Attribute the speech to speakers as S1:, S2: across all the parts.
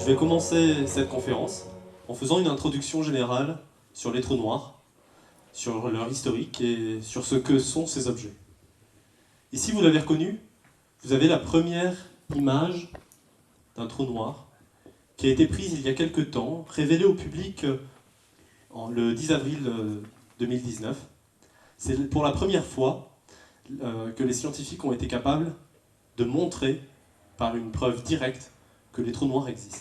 S1: Je vais commencer cette conférence en faisant une introduction générale sur les trous noirs, sur leur historique et sur ce que sont ces objets. Ici, vous l'avez reconnu, vous avez la première image d'un trou noir qui a été prise il y a quelques temps, révélée au public le 10 avril 2019. C'est pour la première fois que les scientifiques ont été capables de montrer, par une preuve directe, que les trous noirs existent.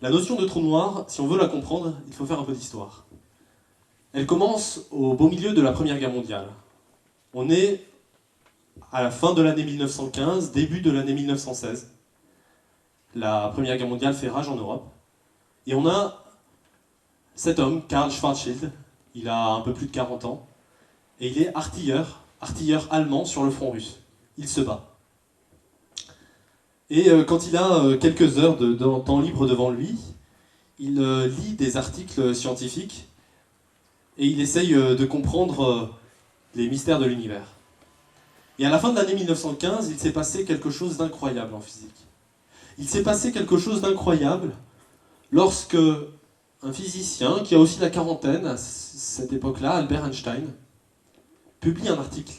S1: La notion de trou noir, si on veut la comprendre, il faut faire un peu d'histoire. Elle commence au beau milieu de la Première Guerre mondiale. On est à la fin de l'année 1915, début de l'année 1916. La Première Guerre mondiale fait rage en Europe. Et on a cet homme, Karl Schwarzschild, il a un peu plus de 40 ans, et il est artilleur allemand sur le front russe. Il se bat. Et quand il a quelques heures de temps libre devant lui, il lit des articles scientifiques et il essaye de comprendre les mystères de l'univers. Et à la fin de l'année 1915, il s'est passé quelque chose d'incroyable en physique. Il s'est passé quelque chose d'incroyable lorsque un physicien, qui a aussi la quarantaine à cette époque-là, Albert Einstein, publie un article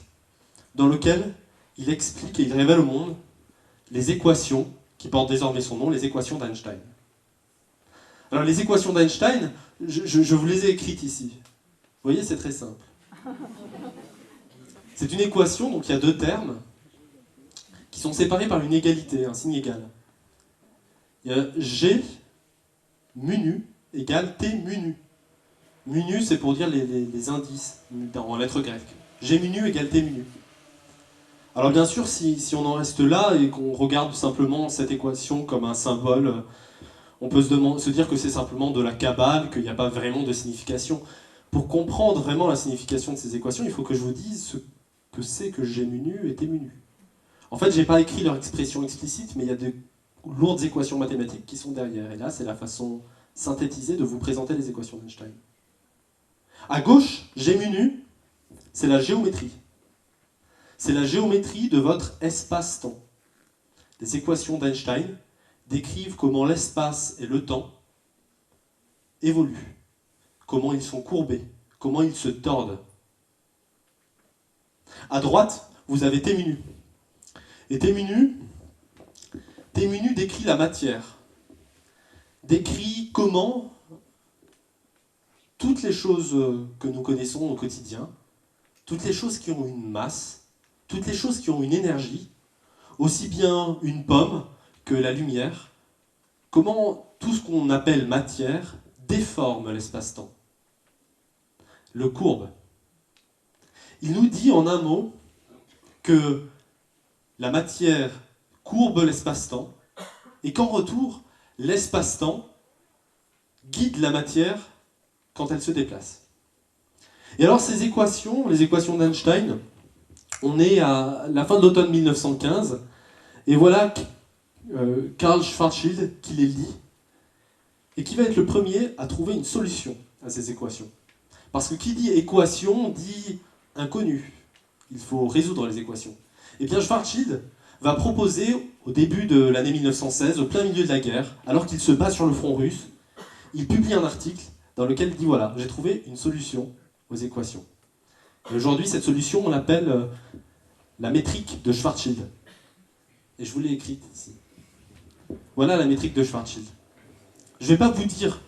S1: dans lequel il explique et il révèle au monde les équations qui portent désormais son nom, les équations d'Einstein. Alors les équations d'Einstein, je vous les ai écrites ici. Vous voyez, c'est très simple. C'est une équation, donc il y a deux termes, qui sont séparés par une égalité, un signe égal. Il y a G mu nu égale T mu nu. Mu nu, c'est pour dire les indices en lettres grecques. G mu nu égale T mu nu. Alors bien sûr, si on en reste là et qu'on regarde simplement cette équation comme un symbole, on peut se dire que c'est simplement de la cabale, qu'il n'y a pas vraiment de signification. Pour comprendre vraiment la signification de ces équations, il faut que je vous dise ce que c'est que G mu nu et T mu nu. En fait, je n'ai pas écrit leur expression explicite, mais il y a de lourdes équations mathématiques qui sont derrière. Et là, c'est la façon synthétisée de vous présenter les équations d'Einstein. À gauche, G mu nu, c'est la géométrie. C'est la géométrie de votre espace-temps. Les équations d'Einstein décrivent comment l'espace et le temps évoluent, comment ils sont courbés, comment ils se tordent. À droite, vous avez T mu nu. Et T mu nu décrit la matière, décrit comment toutes les choses que nous connaissons au quotidien, toutes les choses qui ont une masse, toutes les choses qui ont une énergie, aussi bien une pomme que la lumière, comment tout ce qu'on appelle matière déforme l'espace-temps, le courbe. Il nous dit en un mot que la matière courbe l'espace-temps et qu'en retour, l'espace-temps guide la matière quand elle se déplace. Et alors ces équations, les équations d'Einstein, on est à la fin de l'automne 1915, et voilà Karl Schwarzschild qui les lit, et qui va être le premier à trouver une solution à ces équations. Parce que qui dit équation dit inconnu. Il faut résoudre les équations. Et bien Schwarzschild va proposer, au début de l'année 1916, au plein milieu de la guerre, alors qu'il se bat sur le front russe, il publie un article dans lequel il dit voilà, j'ai trouvé une solution aux équations. Et aujourd'hui, cette solution, on l'appelle la métrique de Schwarzschild. Et je vous l'ai écrite ici. Voilà la métrique de Schwarzschild. Je ne vais pas vous dire,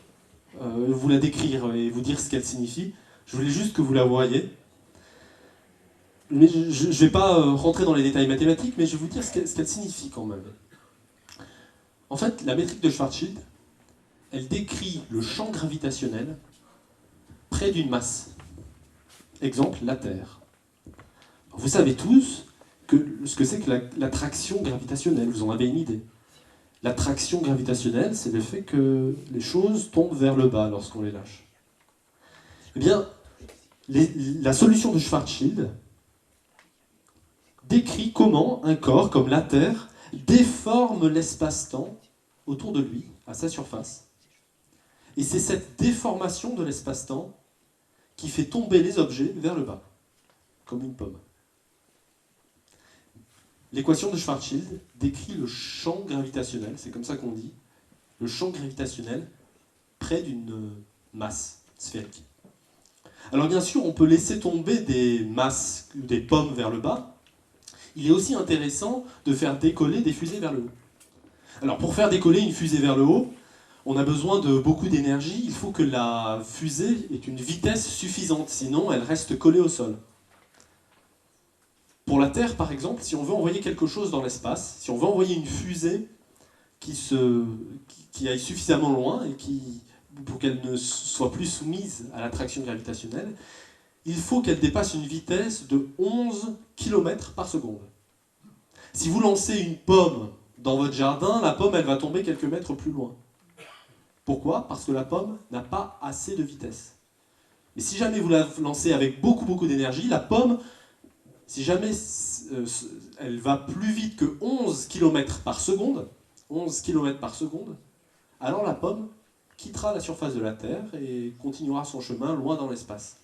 S1: vous la décrire et vous dire ce qu'elle signifie. Je voulais juste que vous la voyiez. Mais je ne vais pas rentrer dans les détails mathématiques, mais je vais vous dire ce qu'elle signifie quand même. En fait, la métrique de Schwarzschild, elle décrit le champ gravitationnel près d'une masse. Exemple, la Terre. Vous savez tous ce que c'est que l'attraction gravitationnelle, vous en avez une idée. L'attraction gravitationnelle, c'est le fait que les choses tombent vers le bas lorsqu'on les lâche. Eh bien, la solution de Schwarzschild décrit comment un corps comme la Terre déforme l'espace-temps autour de lui, à sa surface. Et c'est cette déformation de l'espace-temps qui fait tomber les objets vers le bas, comme une pomme. L'équation de Schwarzschild décrit le champ gravitationnel, c'est comme ça qu'on dit, le champ gravitationnel près d'une masse sphérique. Alors bien sûr, on peut laisser tomber des masses ou des pommes vers le bas. Il est aussi intéressant de faire décoller des fusées vers le haut. Alors pour faire décoller une fusée vers le haut, on a besoin de beaucoup d'énergie. Il faut que la fusée ait une vitesse suffisante, sinon elle reste collée au sol. Pour la Terre, par exemple, si on veut envoyer quelque chose dans l'espace, si on veut envoyer une fusée qui aille suffisamment loin et pour qu'elle ne soit plus soumise à l'attraction gravitationnelle, il faut qu'elle dépasse une vitesse de 11 km par seconde. Si vous lancez une pomme dans votre jardin, la pomme elle va tomber quelques mètres plus loin. Pourquoi? Parce que la pomme n'a pas assez de vitesse. Mais si jamais vous la lancez avec beaucoup d'énergie, la pomme, si jamais elle va plus vite que 11 km par seconde, alors la pomme quittera la surface de la Terre et continuera son chemin loin dans l'espace.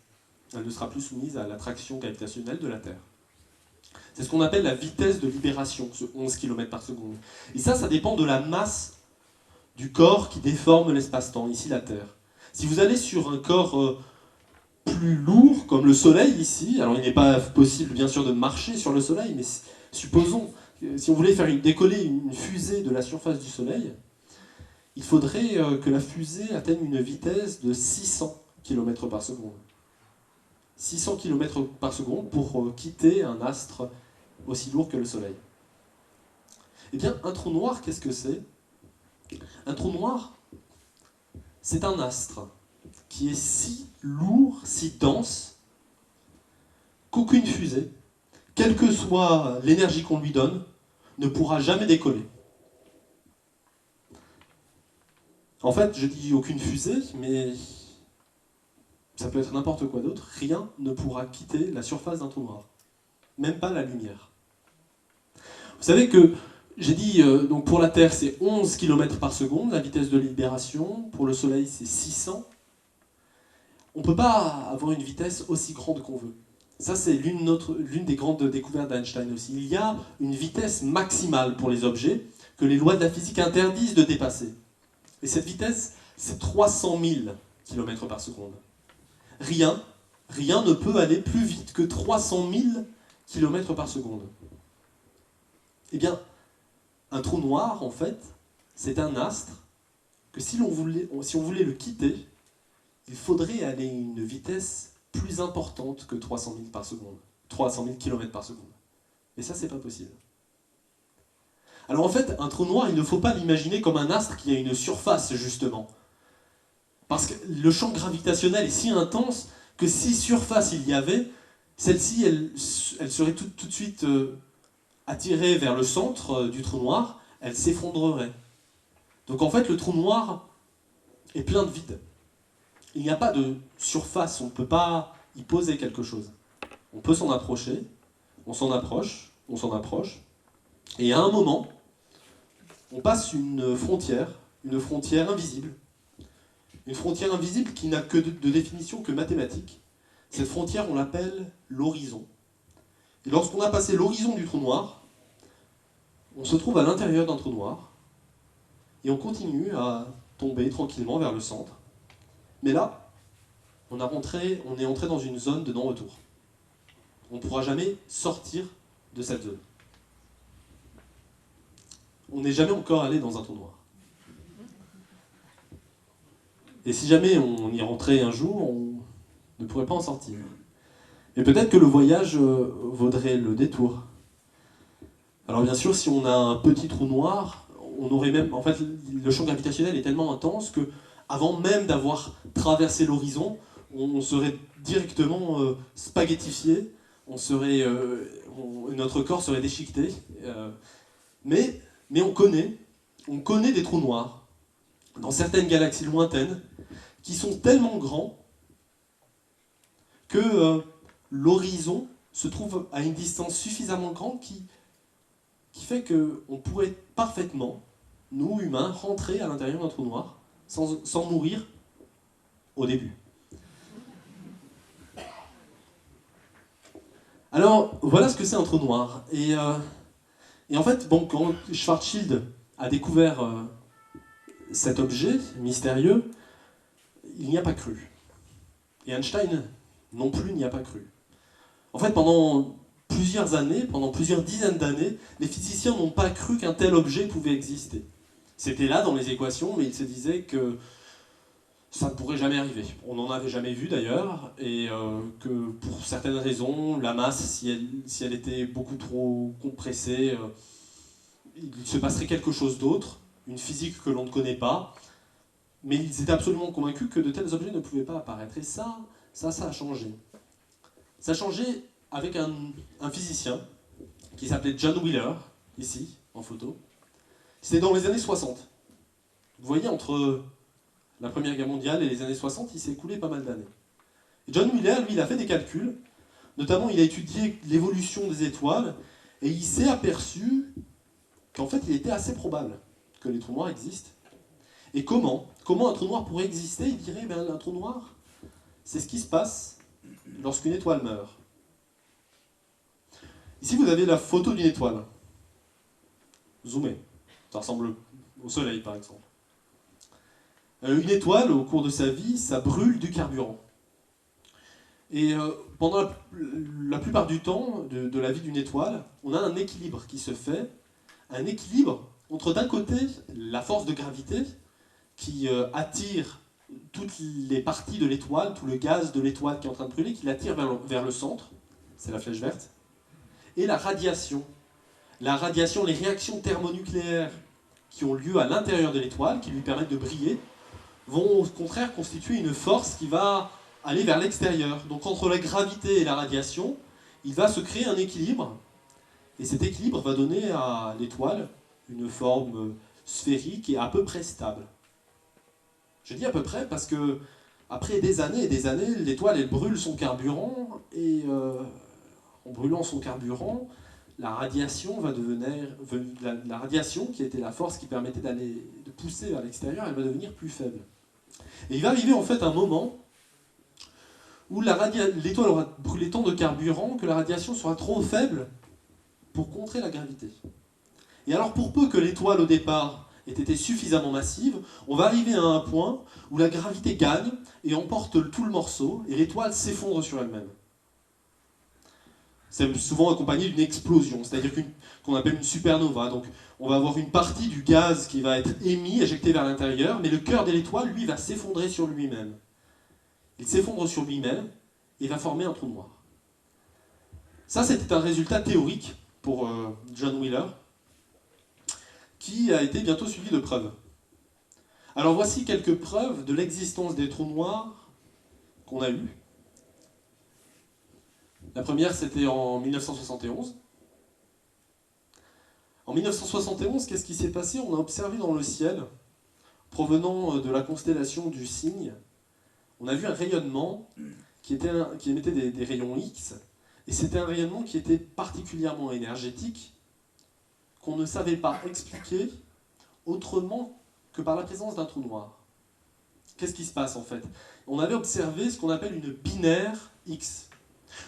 S1: Elle ne sera plus soumise à l'attraction gravitationnelle de la Terre. C'est ce qu'on appelle la vitesse de libération, ce 11 km par seconde. Et ça dépend de la masse du corps qui déforme l'espace-temps, ici la Terre. Si vous allez sur un corps plus lourd, comme le Soleil ici, alors il n'est pas possible bien sûr de marcher sur le Soleil, mais supposons, si on voulait faire décoller une fusée de la surface du Soleil, il faudrait que la fusée atteigne une vitesse de 600 km par seconde. 600 km par seconde pour quitter un astre aussi lourd que le Soleil. Eh bien, un trou noir, qu'est-ce que c'est? Un trou noir, c'est un astre qui est si lourd, si dense, qu'aucune fusée, quelle que soit l'énergie qu'on lui donne, ne pourra jamais décoller. En fait, je dis aucune fusée, mais ça peut être n'importe quoi d'autre. Rien ne pourra quitter la surface d'un trou noir. Même pas la lumière. Vous savez que j'ai dit, donc pour la Terre, c'est 11 km par seconde, la vitesse de libération. Pour le Soleil, c'est 600. On ne peut pas avoir une vitesse aussi grande qu'on veut. Ça, c'est l'une des grandes découvertes d'Einstein aussi. Il y a une vitesse maximale pour les objets que les lois de la physique interdisent de dépasser. Et cette vitesse, c'est 300 000 km par seconde. Rien ne peut aller plus vite que 300 000 km par seconde. Eh bien, un trou noir, en fait, c'est un astre que si on voulait le quitter, il faudrait aller à une vitesse plus importante que 300 000 par seconde, 300 000 km par seconde. Et ça, c'est pas possible. Alors en fait, un trou noir, il ne faut pas l'imaginer comme un astre qui a une surface, justement. Parce que le champ gravitationnel est si intense que si surface il y avait, celle-ci, elle serait tout de suite attirée vers le centre du trou noir, elle s'effondrerait. Donc en fait, le trou noir est plein de vide. Il n'y a pas de surface, on ne peut pas y poser quelque chose. On peut s'en approcher, on s'en approche, et à un moment, on passe une frontière invisible. Une frontière invisible qui n'a que de définition que mathématique. Cette frontière, on l'appelle l'horizon. Et lorsqu'on a passé l'horizon du trou noir, on se trouve à l'intérieur d'un trou noir, et on continue à tomber tranquillement vers le centre. Mais là, on est entré dans une zone de non-retour. On ne pourra jamais sortir de cette zone. On n'est jamais encore allé dans un trou noir. Et si jamais on y rentrait un jour, on ne pourrait pas en sortir. Et peut-être que le voyage vaudrait le détour. Alors bien sûr, si on a un petit trou noir, on aurait même... En fait, le champ gravitationnel est tellement intense que, avant même d'avoir traversé l'horizon, on serait directement spaghettifié, notre corps serait déchiqueté. Mais on connaît des trous noirs, dans certaines galaxies lointaines, qui sont tellement grands que l'horizon se trouve à une distance suffisamment grande qui fait qu'on pourrait parfaitement, nous humains, rentrer à l'intérieur d'un trou noir sans mourir au début. Alors, voilà ce que c'est un trou noir. Et Et en fait, bon, quand Schwarzschild a découvert cet objet mystérieux, il n'y a pas cru. Et Einstein non plus n'y a pas cru. En fait, pendant plusieurs années, pendant plusieurs dizaines d'années, les physiciens n'ont pas cru qu'un tel objet pouvait exister. C'était là dans les équations, mais ils se disaient que ça ne pourrait jamais arriver. On n'en avait jamais vu d'ailleurs, et que pour certaines raisons, la masse, si elle était beaucoup trop compressée, il se passerait quelque chose d'autre, une physique que l'on ne connaît pas, mais ils étaient absolument convaincus que de tels objets ne pouvaient pas apparaître. Et ça a changé. Ça a changé avec un physicien qui s'appelait John Wheeler, ici, en photo. C'était dans les années 60. Vous voyez, entre la Première Guerre mondiale et les années 60, il s'est écoulé pas mal d'années. Et John Wheeler, lui, il a fait des calculs, notamment il a étudié l'évolution des étoiles, et il s'est aperçu qu'en fait, il était assez probable que les trous noirs existent. Et comment un trou noir pourrait exister? Il dirait, ben, un trou noir, c'est ce qui se passe lorsqu'une étoile meurt. Ici, vous avez la photo d'une étoile. Zoomée. Ça ressemble au Soleil, par exemple. Une étoile, au cours de sa vie, ça brûle du carburant. Et pendant la plupart du temps de la vie d'une étoile, on a un équilibre qui se fait. Un équilibre entre, d'un côté, la force de gravité qui attire toutes les parties de l'étoile, tout le gaz de l'étoile qui est en train de brûler, qui l'attire vers le centre, c'est la flèche verte, et la radiation. La radiation, les réactions thermonucléaires qui ont lieu à l'intérieur de l'étoile, qui lui permettent de briller, vont au contraire constituer une force qui va aller vers l'extérieur. Donc entre la gravité et la radiation, il va se créer un équilibre, et cet équilibre va donner à l'étoile une forme sphérique et à peu près stable. Je dis à peu près parce que, après des années et des années, l'étoile elle brûle son carburant, et en brûlant son carburant, la radiation va devenir. La radiation, qui était la force qui permettait de pousser vers l'extérieur, elle va devenir plus faible. Et il va arriver en fait un moment où l'étoile aura brûlé tant de carburant que la radiation sera trop faible pour contrer la gravité. Et alors, pour peu que l'étoile au départ ait été suffisamment massive, on va arriver à un point où la gravité gagne et emporte tout le morceau, et l'étoile s'effondre sur elle-même. C'est souvent accompagné d'une explosion, c'est-à-dire qu'on appelle une supernova. Donc on va avoir une partie du gaz qui va être émis, éjecté vers l'intérieur, mais le cœur de l'étoile, lui, va s'effondrer sur lui-même. Il s'effondre sur lui-même et va former un trou noir. Ça, c'était un résultat théorique pour John Wheeler, qui a été bientôt suivi de preuves. Alors voici quelques preuves de l'existence des trous noirs qu'on a eues. La première, c'était en 1971. En 1971, qu'est-ce qui s'est passé? On a observé dans le ciel, provenant de la constellation du Cygne, on a vu un rayonnement qui émettait des rayons X, et c'était un rayonnement qui était particulièrement énergétique, qu'on ne savait pas expliquer autrement que par la présence d'un trou noir. Qu'est-ce qui se passe en fait? On avait observé ce qu'on appelle une binaire X.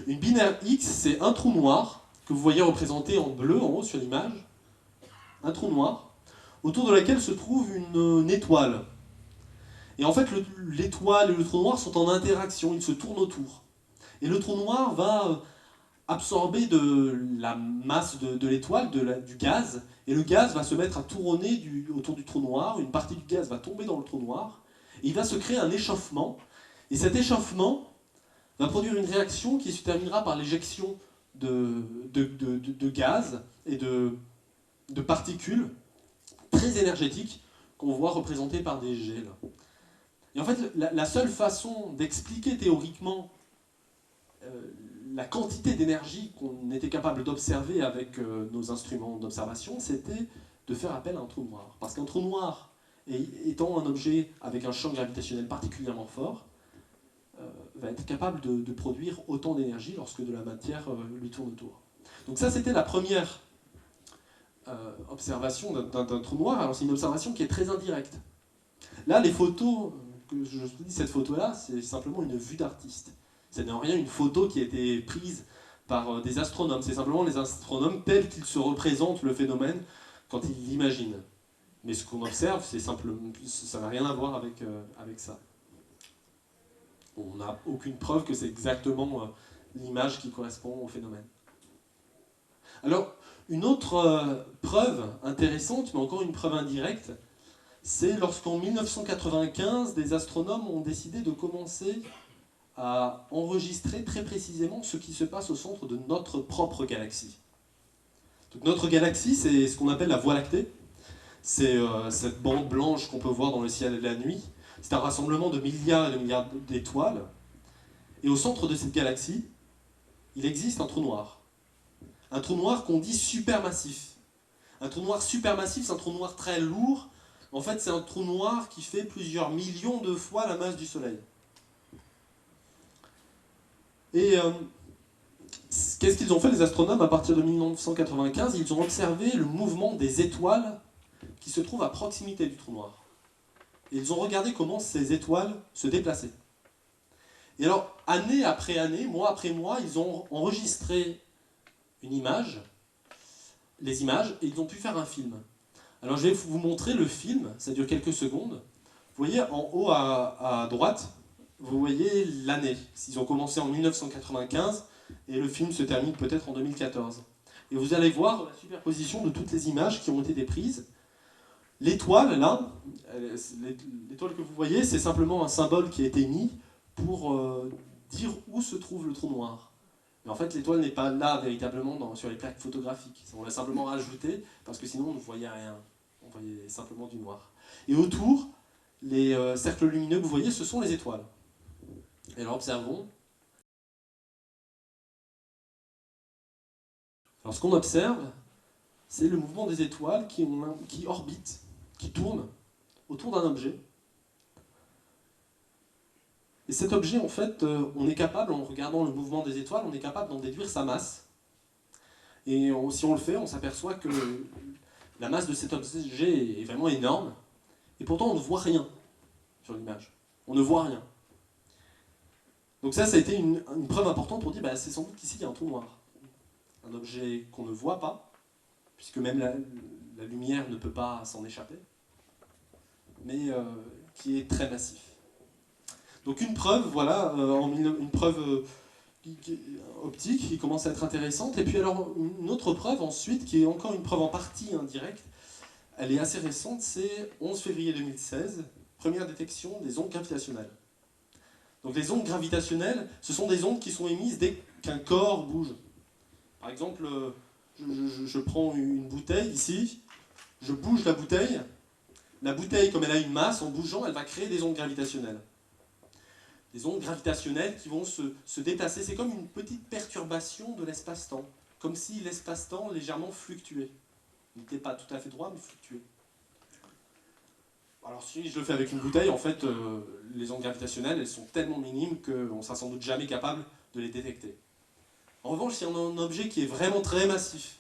S1: Une binaire X, c'est un trou noir, que vous voyez représenté en bleu en haut sur l'image, un trou noir, autour de laquelle se trouve une étoile. Et en fait, l'étoile et le trou noir sont en interaction, ils se tournent autour. Et le trou noir va absorber de la masse de l'étoile, du gaz, et le gaz va se mettre à tourner autour du trou noir, une partie du gaz va tomber dans le trou noir, et il va se créer un échauffement, et cet échauffement va produire une réaction qui se terminera par l'éjection de gaz et de particules très énergétiques qu'on voit représentées par des jets. Là. Et en fait, la seule façon d'expliquer théoriquement la quantité d'énergie qu'on était capable d'observer avec nos instruments d'observation, c'était de faire appel à un trou noir. Parce qu'un trou noir, étant un objet avec un champ gravitationnel particulièrement fort, va être capable de produire autant d'énergie lorsque de la matière lui tourne autour. Donc ça, c'était la première observation d'un trou noir. Alors c'est une observation qui est très indirecte. Là, les photos, que je vous dis, cette photo-là, c'est simplement une vue d'artiste. C'est en rien une photo qui a été prise par des astronomes. C'est simplement les astronomes tels qu'ils se représentent le phénomène quand ils l'imaginent. Mais ce qu'on observe, c'est simplement, ça n'a rien à voir avec ça. On n'a aucune preuve que c'est exactement l'image qui correspond au phénomène. Alors, une autre preuve intéressante, mais encore une preuve indirecte, c'est lorsqu'en 1995, des astronomes ont décidé de commencer à enregistrer très précisément ce qui se passe au centre de notre propre galaxie. Donc, notre galaxie, c'est ce qu'on appelle la Voie lactée. C'est cette bande blanche qu'on peut voir dans le ciel la nuit. C'est un rassemblement de milliards et de milliards d'étoiles. Et au centre de cette galaxie, il existe un trou noir. Un trou noir qu'on dit supermassif. Un trou noir supermassif, c'est un trou noir très lourd. En fait, c'est un trou noir qui fait plusieurs millions de fois la masse du Soleil. Et qu'est-ce qu'ils ont fait, les astronomes, à partir de 1995? Ils ont observé le mouvement des étoiles qui se trouvent à proximité du trou noir. Et ils ont regardé comment ces étoiles se déplaçaient. Et alors, année après année, mois après mois, ils ont enregistré une image, les images, et ils ont pu faire un film. Alors je vais vous montrer le film, ça dure quelques secondes. Vous voyez en haut à droite, vous voyez l'année. Ils ont commencé en 1995 et le film se termine peut-être en 2014. Et vous allez voir la superposition de toutes les images qui ont été prises. L'étoile, là, l'étoile que vous voyez, c'est simplement un symbole qui a été mis pour dire où se trouve le trou noir. Mais en fait, l'étoile n'est pas là véritablement sur les plaques photographiques. On l'a simplement rajouté parce que sinon on ne voyait rien. On voyait simplement du noir. Et autour, les cercles lumineux que vous voyez, ce sont les étoiles. Et alors observons. Alors ce qu'on observe, c'est le mouvement des étoiles qui orbitent, qui tournent autour d'un objet. Et cet objet, en fait, on est capable, en regardant le mouvement des étoiles, on est capable d'en déduire sa masse. Et si on le fait, on s'aperçoit que la masse de cet objet est vraiment énorme. Et pourtant, on ne voit rien sur l'image. On ne voit rien. Donc ça a été une preuve importante pour dire, bah, c'est sans doute qu'ici, il y a un trou noir. Un objet qu'on ne voit pas, puisque même la lumière ne peut pas s'en échapper, mais qui est très massif. Donc une preuve, voilà, une preuve optique qui commence à être intéressante. Et puis alors une autre preuve ensuite, qui est encore une preuve en partie indirecte, elle est assez récente, c'est 11 février 2016, première détection des ondes gravitationnelles. Donc les ondes gravitationnelles, ce sont des ondes qui sont émises dès qu'un corps bouge. Par exemple, je prends une bouteille ici, je bouge la bouteille, comme elle a une masse, en bougeant, elle va créer des ondes gravitationnelles. Des ondes gravitationnelles qui vont se déplacer. C'est comme une petite perturbation de l'espace-temps. Comme si l'espace-temps légèrement fluctuait. Il n'était pas tout à fait droit, mais fluctuait. Alors si je le fais avec une bouteille, en fait, les ondes gravitationnelles, elles sont tellement minimes qu'on ne sera sans doute jamais capable de les détecter. En revanche, si on a un objet qui est vraiment très massif,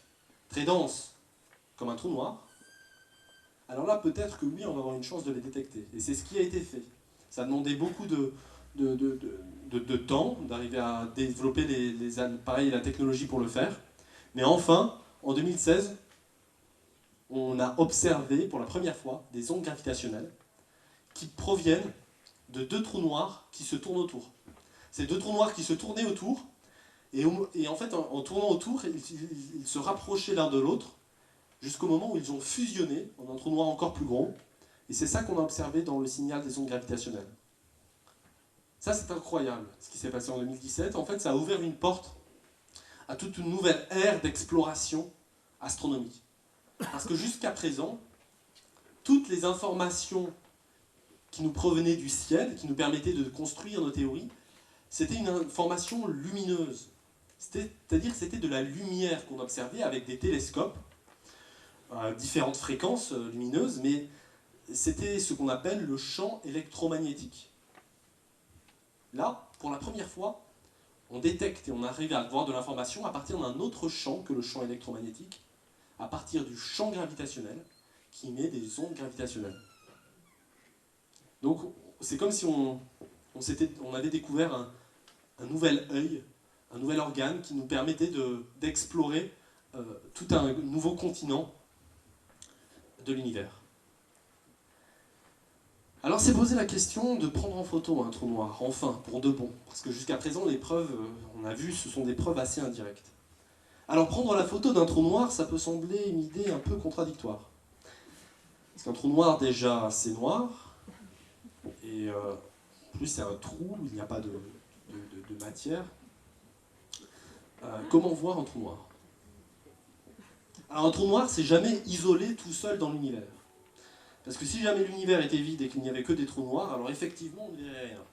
S1: très dense, comme un trou noir, alors là, peut-être que oui, on va avoir une chance de les détecter. Et c'est ce qui a été fait. Ça a demandé beaucoup de temps, d'arriver à développer les appareils et la technologie pour le faire. Mais enfin, en 2016, on a observé pour la première fois des ondes gravitationnelles qui proviennent de deux trous noirs qui se tournent autour. Ces deux trous noirs qui se tournaient autour, et en fait, en tournant autour, ils se rapprochaient l'un de l'autre jusqu'au moment où ils ont fusionné en un trou noir encore plus gros. Et c'est ça qu'on a observé dans le signal des ondes gravitationnelles. Ça, c'est incroyable, ce qui s'est passé en 2017. En fait, ça a ouvert une porte à toute une nouvelle ère d'exploration astronomique. Parce que jusqu'à présent, toutes les informations qui nous provenaient du ciel, qui nous permettaient de construire nos théories, c'était une information lumineuse. C'est-à-dire que c'était de la lumière qu'on observait avec des télescopes, à différentes fréquences lumineuses, mais c'était ce qu'on appelle le champ électromagnétique. Là, pour la première fois, on détecte et on arrive à voir de l'information à partir d'un autre champ que le champ électromagnétique, à partir du champ gravitationnel, qui émet des ondes gravitationnelles. Donc, c'est comme si on avait découvert un nouvel œil, un nouvel organe qui nous permettait d'explorer tout un nouveau continent de l'univers. Alors s'est posé la question de prendre en photo un trou noir, enfin, pour de bon, parce que jusqu'à présent, les preuves, on a vu, ce sont des preuves assez indirectes. Alors prendre la photo d'un trou noir, ça peut sembler une idée un peu contradictoire. Parce qu'un trou noir, déjà, c'est noir, et en plus c'est un trou, il n'y a pas de matière. Comment voir un trou noir? Alors un trou noir, c'est jamais isolé tout seul dans l'univers. Parce que si jamais l'univers était vide et qu'il n'y avait que des trous noirs, alors effectivement on ne verrait rien.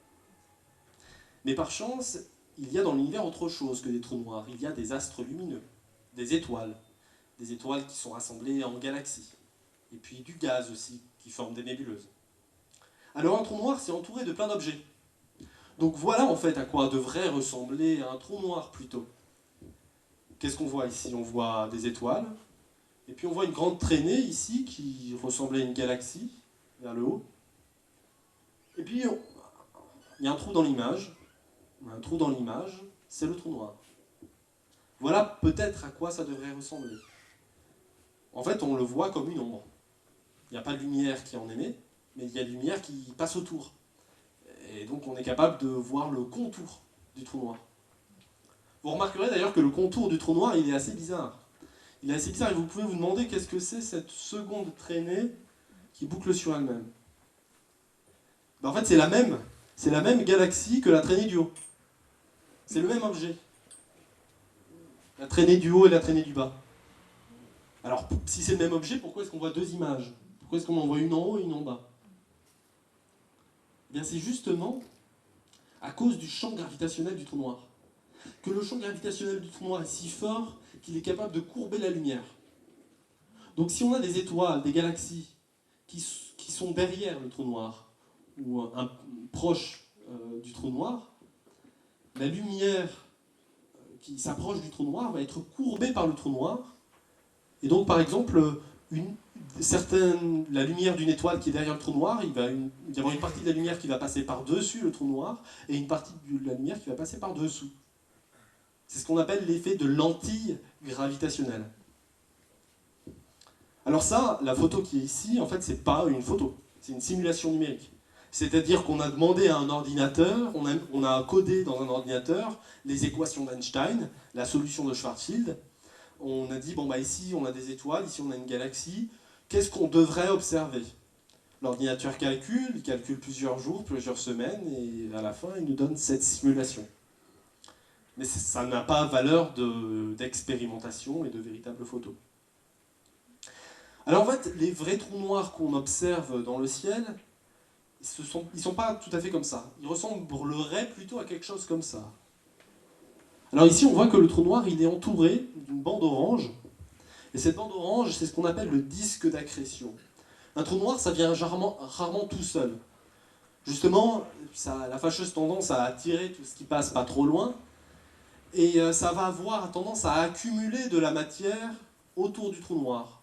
S1: Mais par chance, il y a dans l'univers autre chose que des trous noirs. Il y a des astres lumineux, des étoiles qui sont rassemblées en galaxies, et puis du gaz aussi, qui forment des nébuleuses. Alors un trou noir, c'est entouré de plein d'objets. Donc voilà en fait à quoi devrait ressembler un trou noir plutôt. Qu'est-ce qu'on voit ici? On voit des étoiles, et puis on voit une grande traînée ici qui ressemblait à une galaxie, vers le haut. Et puis il y a un trou dans l'image. Un trou dans l'image, c'est le trou noir. Voilà peut-être à quoi ça devrait ressembler. En fait, on le voit comme une ombre. Il n'y a pas de lumière qui en émet, mais il y a de lumière qui passe autour. Et donc on est capable de voir le contour du trou noir. Vous remarquerez d'ailleurs que le contour du trou noir, il est assez bizarre. Il est assez bizarre et vous pouvez vous demander qu'est-ce que c'est cette seconde traînée qui boucle sur elle-même. En fait, c'est la même galaxie que la traînée du haut. C'est le même objet. La traînée du haut et la traînée du bas. Alors, si c'est le même objet, pourquoi est-ce qu'on voit deux images? Pourquoi est-ce qu'on en voit une en haut et une en bas? Eh bien, c'est justement à cause du champ gravitationnel du trou noir. Que le champ gravitationnel du trou noir est si fort qu'il est capable de courber la lumière. Donc si on a des étoiles, des galaxies qui sont derrière le trou noir, ou proche du trou noir, la lumière qui s'approche du trou noir va être courbée par le trou noir. Et donc par exemple, la lumière d'une étoile qui est derrière le trou noir, il va y avoir une partie de la lumière qui va passer par-dessus le trou noir, et une partie de la lumière qui va passer par-dessous. C'est ce qu'on appelle l'effet de lentille gravitationnelle. Alors ça, la photo qui est ici, en fait, c'est pas une photo, c'est une simulation numérique. C'est-à-dire qu'on a demandé à un ordinateur, on a codé dans un ordinateur les équations d'Einstein, la solution de Schwarzschild. On a dit, bon bah ici on a des étoiles, ici on a une galaxie, qu'est-ce qu'on devrait observer? L'ordinateur il calcule plusieurs jours, plusieurs semaines, et à la fin il nous donne cette simulation. Mais ça n'a pas valeur d'expérimentation et de véritable photo. Alors en fait, les vrais trous noirs qu'on observe dans le ciel, ils ne sont pas tout à fait comme ça. Ils ressembleraient plutôt à quelque chose comme ça. Alors ici, on voit que le trou noir, il est entouré d'une bande orange. Et cette bande orange, c'est ce qu'on appelle le disque d'accrétion. Un trou noir, ça vient rarement tout seul. Justement, ça a la fâcheuse tendance à attirer tout ce qui passe pas trop loin. Et ça va avoir tendance à accumuler de la matière autour du trou noir.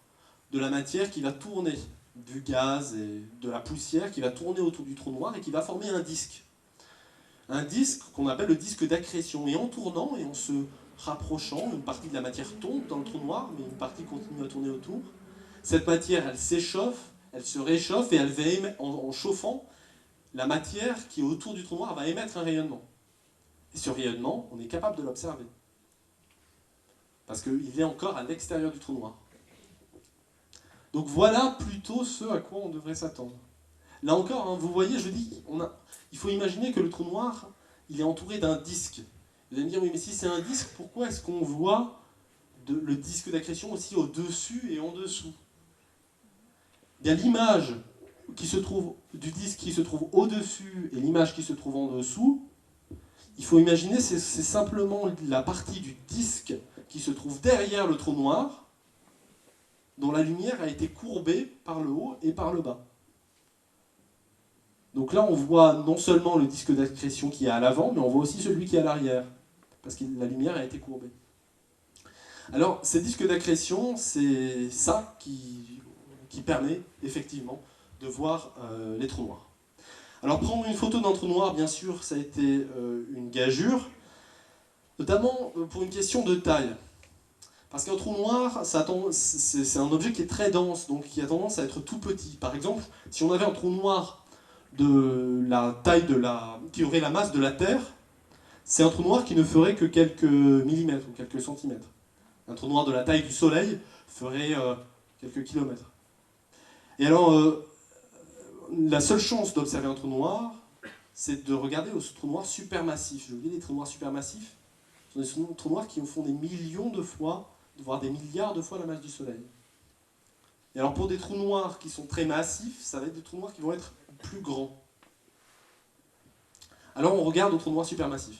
S1: De la matière qui va tourner, du gaz et de la poussière qui va tourner autour du trou noir et qui va former un disque. Un disque qu'on appelle le disque d'accrétion. Et en tournant et en se rapprochant, une partie de la matière tombe dans le trou noir, mais une partie continue à tourner autour. Cette matière, elle s'échauffe, elle se réchauffe et elle va en chauffant, la matière qui est autour du trou noir va émettre un rayonnement. Et ce rayonnement, on est capable de l'observer. Parce qu'il est encore à l'extérieur du trou noir. Donc voilà plutôt ce à quoi on devrait s'attendre. Là encore, hein, vous voyez, je dis, il faut imaginer que le trou noir, il est entouré d'un disque. Vous allez me dire, oui, mais si c'est un disque, pourquoi est-ce qu'on voit le disque d'accrétion aussi au-dessus et en dessous? Il y a l'image du disque qui se trouve au-dessus et l'image qui se trouve en dessous. Il faut imaginer, c'est simplement la partie du disque qui se trouve derrière le trou noir, dont la lumière a été courbée par le haut et par le bas. Donc là, on voit non seulement le disque d'accrétion qui est à l'avant, mais on voit aussi celui qui est à l'arrière, parce que la lumière a été courbée. Alors, ces disques d'accrétion, c'est ça qui permet effectivement de voir les trous noirs. Alors, prendre une photo d'un trou noir, bien sûr, ça a été une gageure. notamment pour une question de taille. Parce qu'un trou noir, c'est un objet qui est très dense, donc qui a tendance à être tout petit. Par exemple, si on avait un trou noir de la taille qui aurait la masse de la Terre, c'est un trou noir qui ne ferait que quelques millimètres ou quelques centimètres. Un trou noir de la taille du Soleil ferait quelques kilomètres. Et alors, la seule chance d'observer un trou noir, c'est de regarder au trou noir supermassif. J'ai oublié les trous noirs supermassifs. Ce sont des trous noirs qui font des millions de fois, voire des milliards de fois la masse du Soleil. Et alors pour des trous noirs qui sont très massifs, ça va être des trous noirs qui vont être plus grands. Alors on regarde au trou noir supermassif.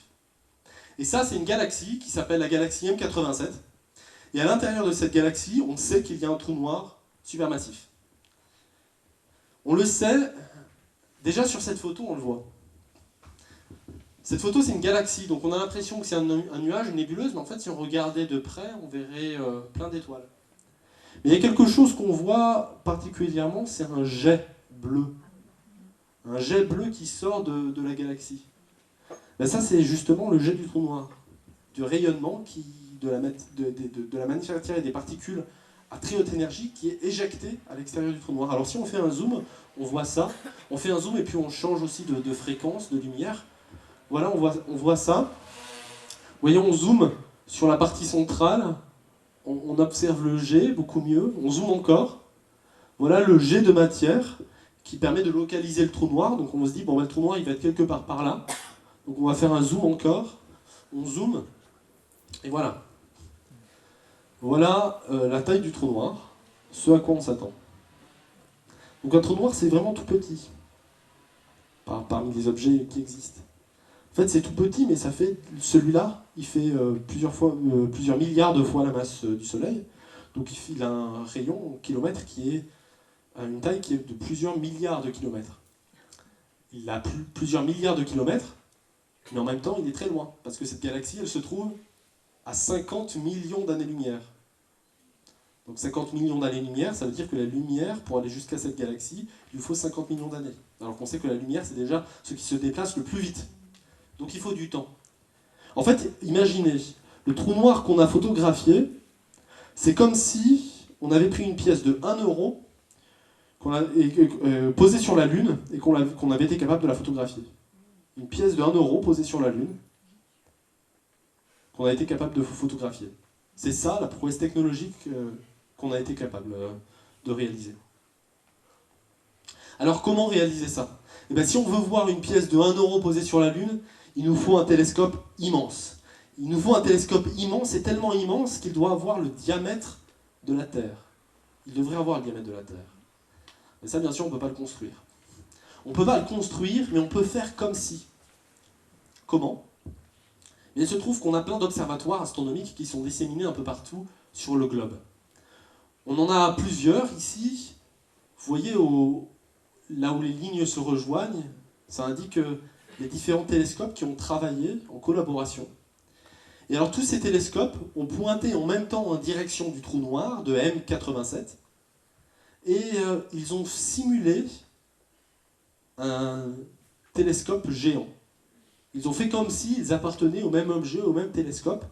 S1: Et ça, c'est une galaxie qui s'appelle la galaxie M87. Et à l'intérieur de cette galaxie, on sait qu'il y a un trou noir supermassif. On le sait, déjà sur cette photo, on le voit. Cette photo, c'est une galaxie, donc on a l'impression que c'est un nuage, une nébuleuse, mais en fait, si on regardait de près, on verrait plein d'étoiles. Mais il y a quelque chose qu'on voit particulièrement, c'est un jet bleu. Un jet bleu qui sort de la galaxie. Ben ça, c'est justement le jet du trou noir. Du rayonnement de la matière et des particules à très haute énergie qui est éjecté à l'extérieur du trou noir. Alors si on fait un zoom, on voit ça. On fait un zoom et puis on change aussi de fréquence, de lumière. Voilà, on voit ça. Vous voyez, on zoome sur la partie centrale. On observe le jet, beaucoup mieux. On zoome encore. Voilà le jet de matière qui permet de localiser le trou noir. Donc on se dit, bon, ben, le trou noir, il va être quelque part par là. Donc on va faire un zoom encore. On zoome. Et voilà. Voilà la taille du trou noir, ce à quoi on s'attend. Donc un trou noir, c'est vraiment tout petit, parmi les objets qui existent. En fait, c'est tout petit, mais ça fait celui-là, il fait plusieurs milliards de fois la masse du Soleil. Donc il a un rayon en kilomètres qui est à une taille qui est de plusieurs milliards de kilomètres. Il a plusieurs milliards de kilomètres, mais en même temps, il est très loin, parce que cette galaxie, elle se trouve à 50 millions d'années-lumière. Donc 50 millions d'années-lumière, ça veut dire que la lumière, pour aller jusqu'à cette galaxie, il lui faut 50 millions d'années. Alors qu'on sait que la lumière, c'est déjà ce qui se déplace le plus vite. Donc il faut du temps. En fait, imaginez, le trou noir qu'on a photographié, c'est comme si on avait pris une pièce de 1 euro posée sur la Lune et qu'on avait été capable de la photographier. Une pièce de 1 euro posée sur la Lune, qu'on a été capable de photographier. C'est ça la prouesse technologique qu'on a été capable de réaliser. Alors comment réaliser ça? Eh bien, si on veut voir une pièce de 1 euro posée sur la Lune, il nous faut un télescope immense. Il nous faut un télescope immense, et tellement immense qu'il doit avoir le diamètre de la Terre. Il devrait avoir le diamètre de la Terre. Mais ça, bien sûr, on ne peut pas le construire. On ne peut pas le construire, mais on peut faire comme si. Comment? Il se trouve qu'on a plein d'observatoires astronomiques qui sont disséminés un peu partout sur le globe. On en a plusieurs ici. Vous voyez, là où les lignes se rejoignent, ça indique les différents télescopes qui ont travaillé en collaboration. Et alors tous ces télescopes ont pointé en même temps en direction du trou noir de M87 et ils ont simulé un télescope géant. Ils ont fait comme s'ils appartenaient au même objet, au même télescope,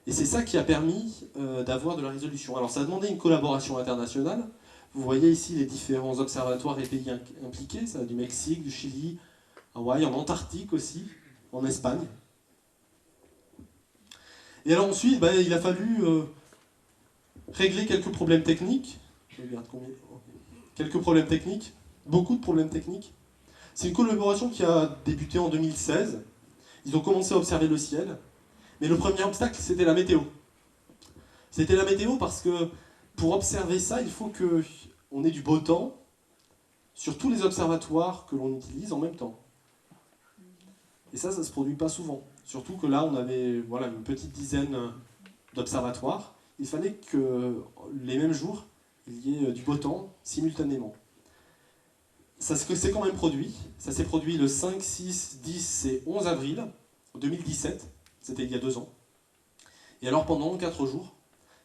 S1: et c'est ça qui a permis d'avoir de la résolution. Alors ça a demandé une collaboration internationale. Vous voyez ici les différents observatoires et pays impliqués, ça va du Mexique, du Chili, Hawaï, en Antarctique aussi, en Espagne. Et alors ensuite, il a fallu régler quelques problèmes techniques. Je regarde combien. Quelques problèmes techniques, beaucoup de problèmes techniques. C'est une collaboration qui a débuté en 2016. Ils ont commencé à observer le ciel. Mais le premier obstacle, c'était la météo. C'était la météo parce que pour observer ça, il faut qu'on ait du beau temps sur tous les observatoires que l'on utilise en même temps. Et ça ne se produit pas souvent. Surtout que là, on avait une petite dizaine d'observatoires. Il fallait que les mêmes jours, il y ait du beau temps simultanément. Ça s'est quand même produit. Ça s'est produit le 5, 6, 10 et 11 avril 2017. C'était il y a 2 ans. Et alors pendant 4 jours,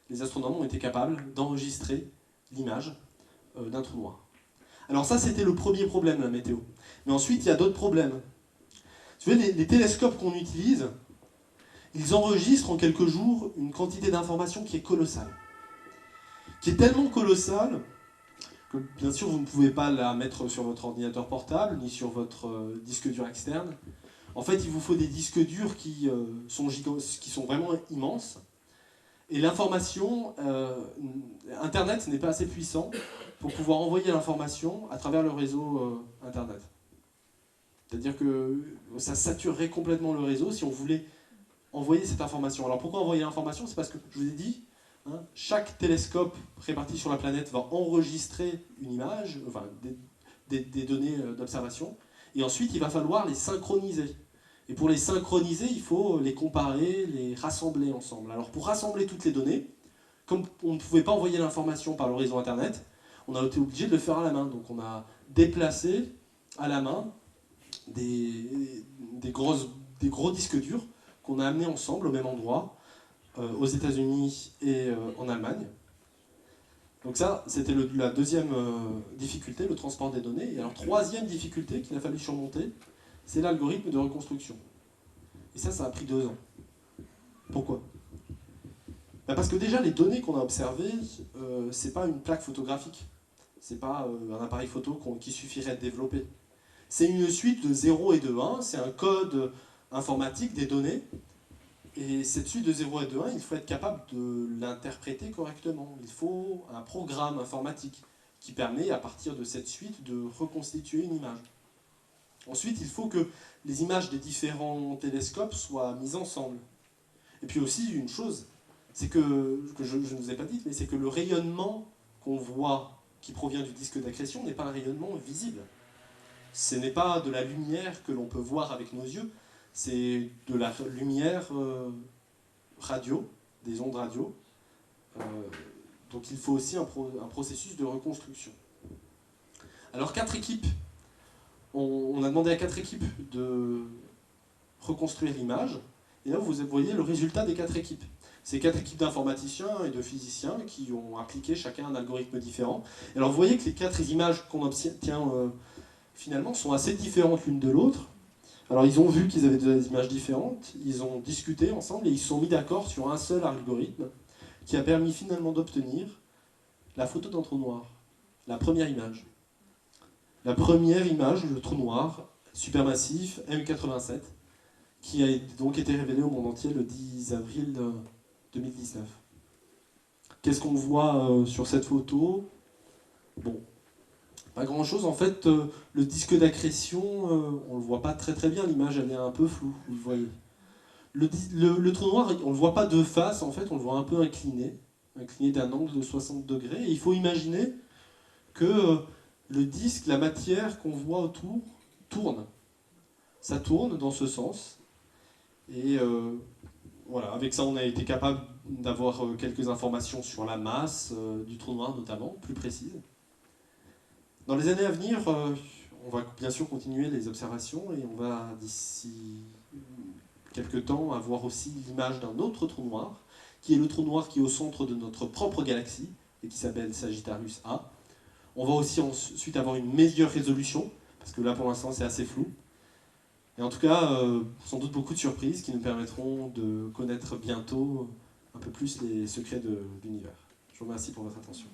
S1: les astronomes ont été capables d'enregistrer l'image d'un trou noir. Alors ça, c'était le premier problème, la météo. Mais ensuite, il y a d'autres problèmes. Tu vois, les télescopes qu'on utilise, ils enregistrent en quelques jours une quantité d'informations qui est colossale. Qui est tellement colossale que, bien sûr, vous ne pouvez pas la mettre sur votre ordinateur portable, ni sur votre disque dur externe. En fait, il vous faut des disques durs qui sont vraiment immenses. Et l'information, Internet n'est pas assez puissant pour pouvoir envoyer l'information à travers le réseau Internet. C'est-à-dire que ça saturerait complètement le réseau si on voulait envoyer cette information. Alors pourquoi envoyer l'information? C'est parce que, je vous ai dit, hein, chaque télescope réparti sur la planète va enregistrer une image, enfin des données d'observation, et ensuite il va falloir les synchroniser. Et pour les synchroniser, il faut les comparer, les rassembler ensemble. Alors pour rassembler toutes les données, comme on ne pouvait pas envoyer l'information par le réseau Internet, on a été obligé de le faire à la main. Donc on a déplacé à la main des gros disques durs qu'on a amenés ensemble au même endroit, aux États-Unis et en Allemagne. Donc ça, c'était la deuxième difficulté, le transport des données. Et alors troisième difficulté qu'il a fallu surmonter, c'est l'algorithme de reconstruction. Et ça a pris 2 ans. Pourquoi? Parce que déjà, les données qu'on a observées, c'est pas une plaque photographique. C'est pas un appareil photo qui suffirait de développer. C'est une suite de 0 et de 1, c'est un code informatique des données. Et cette suite de 0 et de 1, il faut être capable de l'interpréter correctement. Il faut un programme informatique qui permet, à partir de cette suite, de reconstituer une image. Ensuite, il faut que les images des différents télescopes soient mises ensemble. Et puis aussi, une chose, c'est que je ne vous ai pas dit, mais c'est que le rayonnement qu'on voit, qui provient du disque d'accrétion, n'est pas un rayonnement visible. Ce n'est pas de la lumière que l'on peut voir avec nos yeux, c'est de la lumière radio, des ondes radio. Donc il faut aussi un processus de reconstruction. Alors 4 équipes, on a demandé à 4 équipes de reconstruire l'image, et là vous voyez le résultat des 4 équipes. C'est 4 équipes d'informaticiens et de physiciens qui ont appliqué chacun un algorithme différent. Et alors vous voyez que les 4 images qu'on obtient finalement sont assez différentes l'une de l'autre. Alors ils ont vu qu'ils avaient des images différentes, ils ont discuté ensemble et ils se sont mis d'accord sur un seul algorithme qui a permis finalement d'obtenir la photo d'un trou noir, la première image. La première image, le trou noir, supermassif, M87, qui a donc été révélé au monde entier le 10 avril 2019. Qu'est-ce qu'on voit sur cette photo? Bon, pas grand-chose. En fait, le disque d'accrétion, on ne le voit pas très bien, l'image elle est un peu floue, vous le voyez. Le trou noir, on ne le voit pas de face, en fait, on le voit un peu incliné d'un angle de 60 degrés. Et il faut imaginer que le disque, la matière qu'on voit autour, tourne. Ça tourne dans ce sens. Et voilà, avec ça, on a été capable d'avoir quelques informations sur la masse du trou noir, notamment, plus précises. Dans les années à venir, on va bien sûr continuer les observations et on va, d'ici quelques temps, avoir aussi l'image d'un autre trou noir, qui est le trou noir qui est au centre de notre propre galaxie et qui s'appelle Sagittarius A. On va aussi ensuite avoir une meilleure résolution, parce que là pour l'instant c'est assez flou. Et en tout cas, sans doute beaucoup de surprises qui nous permettront de connaître bientôt un peu plus les secrets de l'univers. Je vous remercie pour votre attention.